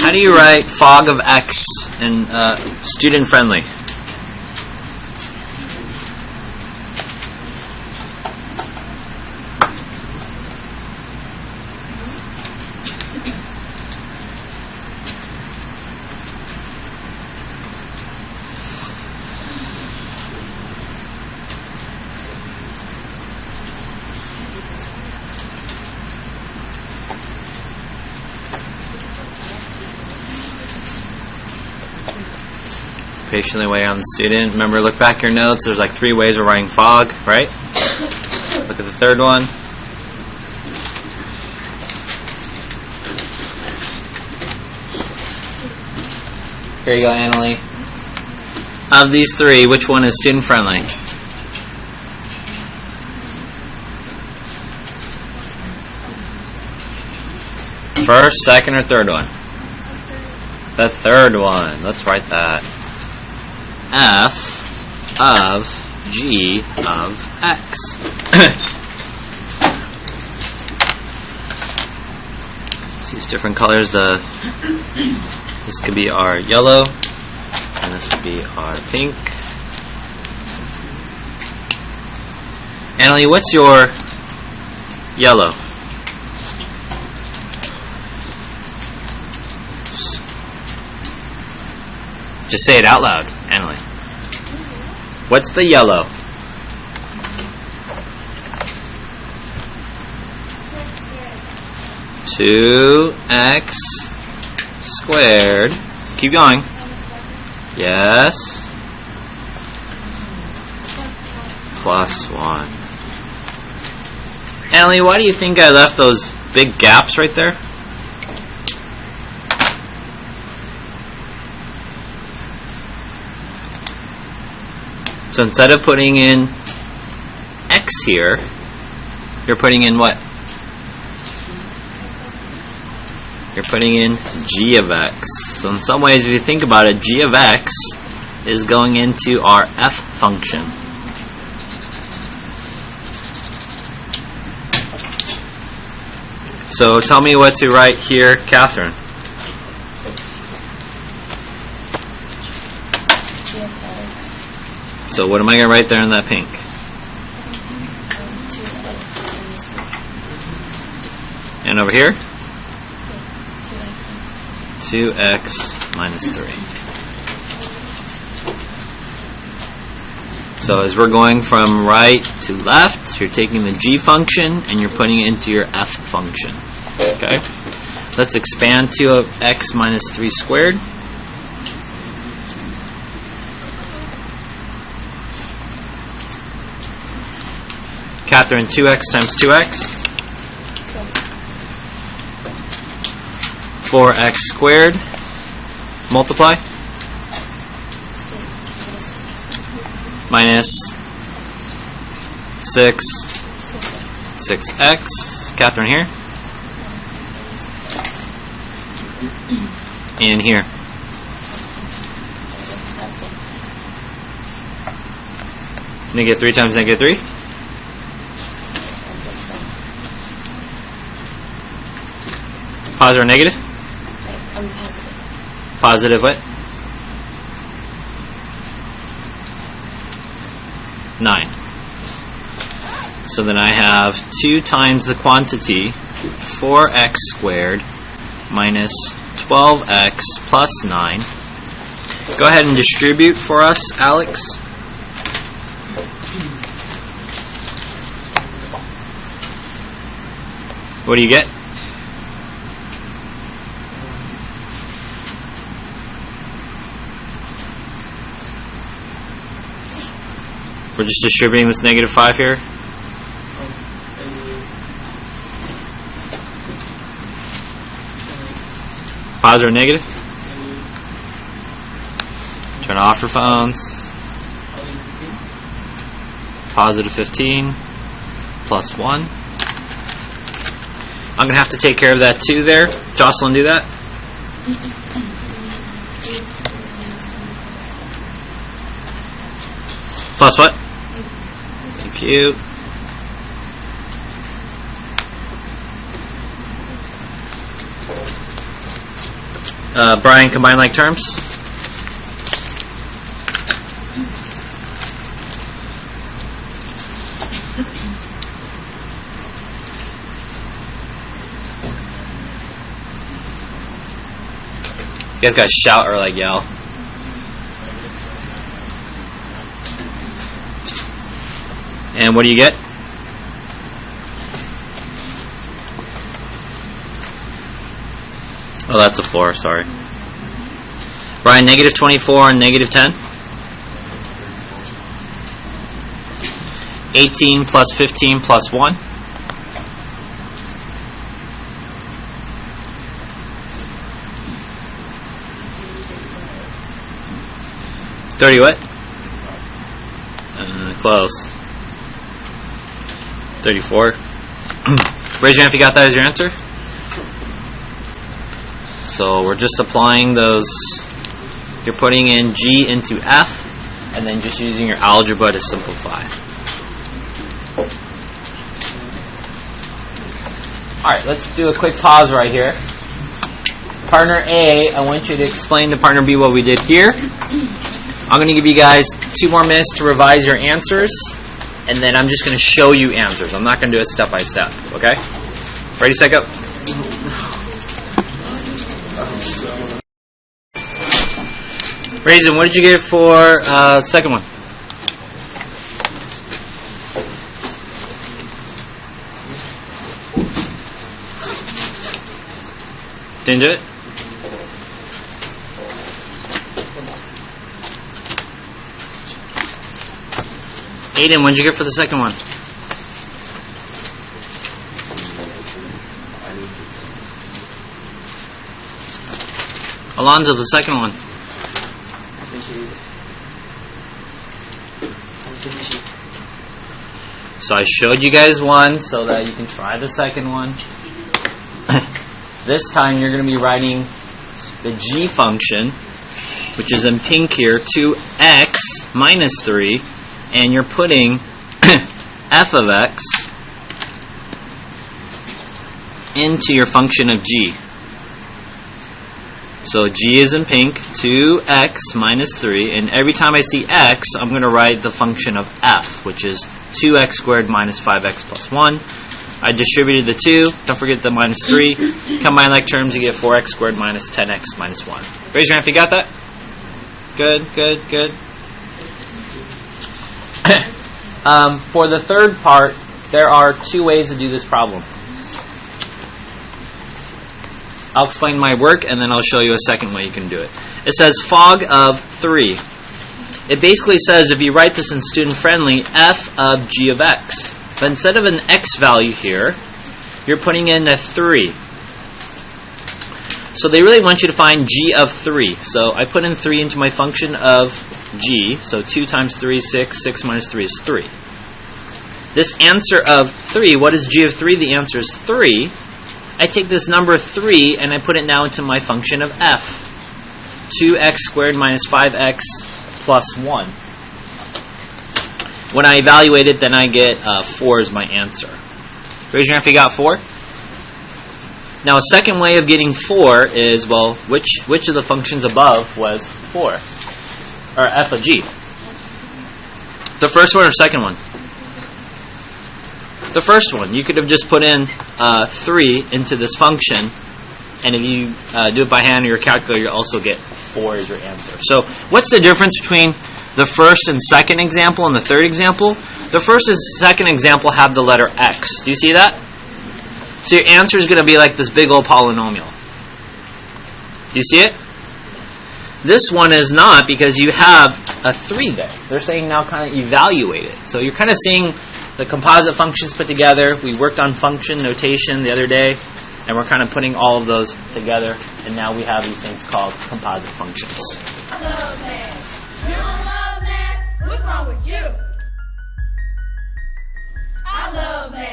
How do you write fog of X in student friendly? Patiently wait on the student. Remember, look back your notes. There's like 3 ways of writing fog, right? Look at the third one. Here you go, Annalie. Of these 3, which one is student friendly? First, second, or third one? The third one. Let's write that. F of G of X. So use different colors. This could be our yellow, and this would be our pink. Annalie, what's your yellow? Just say it out loud, Annalie. What's the yellow? Two x squared. Keep going. Yes. Plus 1. Annalie, why do you think I left those big gaps right there? So instead of putting in x here, you're putting in what? You're putting in g of x. So in some ways, if you think about it, g of x is going into our f function. So tell me what to write here, Catherine. So what am I going to write there in that pink? 2x. And over here? 2x minus 3. So as we're going from right to left, you're taking the g function and you're putting it into your f function. Okay? Let's expand 2x minus 3 squared. Catherine, 2x times 2x. 4x squared. Multiply. Minus 6x. Catherine here. And here. Negative 3 times negative 3. Positive or negative? Positive. Positive what? 9. So then I have 2 times the quantity, 4x squared minus 12x plus 9. Go ahead and distribute for us, Alex. What do you get? We're just distributing this negative 5 here. Positive or negative? Turn off your phones. Positive 15 plus 1. I'm going to have to take care of that too there. Jocelyn, do that. Plus what? Thank you. Brian, combine like terms. You guys gotta shout or like yell. And what do you get? Oh, that's a 4, sorry. Brian, negative 24 and negative 10? 18 plus 15 plus 1? 30 what? Close. 34. Raise your hand if you got that as your answer. So we're just applying those. You're putting in G into F, and then just using your algebra to simplify. Alright, let's do a quick pause right here. Partner A, I want you to explain to partner B what we did here. I'm going to give you guys 2 more minutes to revise your answers, and then I'm just going to show you answers. I'm not going to do it step by step, okay? Ready, set, go. Raisin, what did you get for second one? Didn't do it? Aiden, what did you get for the second one? Alonzo, the second one. So I showed you guys one so that you can try the second one. This time you're going to be writing the G function, which is in pink here, 2x minus 3, and you're putting f of x into your function of G. So G is in pink, 2x minus 3, and every time I see x, I'm going to write the function of f, which is 2x squared minus 5x plus 1. I distributed the 2, don't forget the minus 3. Combine like terms, you get 4x squared minus 10x minus 1. Raise your hand if you got that. Good, good, good. For the third part, there are 2 ways to do this problem. I'll explain my work and then I'll show you a second way you can do it. It says fog of 3. It basically says, if you write this in student friendly, f of g of x. But instead of an x value here, you're putting in a 3. So they really want you to find g of 3. So I put in 3 into my function of g. So 2 times 3 is 6. 6 minus 3 is 3. This answer of 3, what is g of 3? The answer is 3. I take this number 3 and I put it now into my function of f. 2x squared minus 5x plus 1. When I evaluate it, then I get 4 as my answer. Raise your hand if you got 4. Now a second way of getting 4 is, well, which of the functions above was 4? Or f of g? The first one or second one? The first one. You could have just put in 3 into this function, and if you do it by hand or your calculator, you also get 4 as your answer. So what's the difference between the first and second example and the third example? The first and second example have the letter x. Do you see that? So your answer is going to be like this big old polynomial. Do you see it? This one is not, because you have a 3 there. They're saying now kind of evaluate it. So you're kind of seeing the composite functions put together. We worked on function notation the other day, and we're kind of putting all of those together, and now we have these things called composite functions. I love math. You don't love math? What's wrong with you? I love math.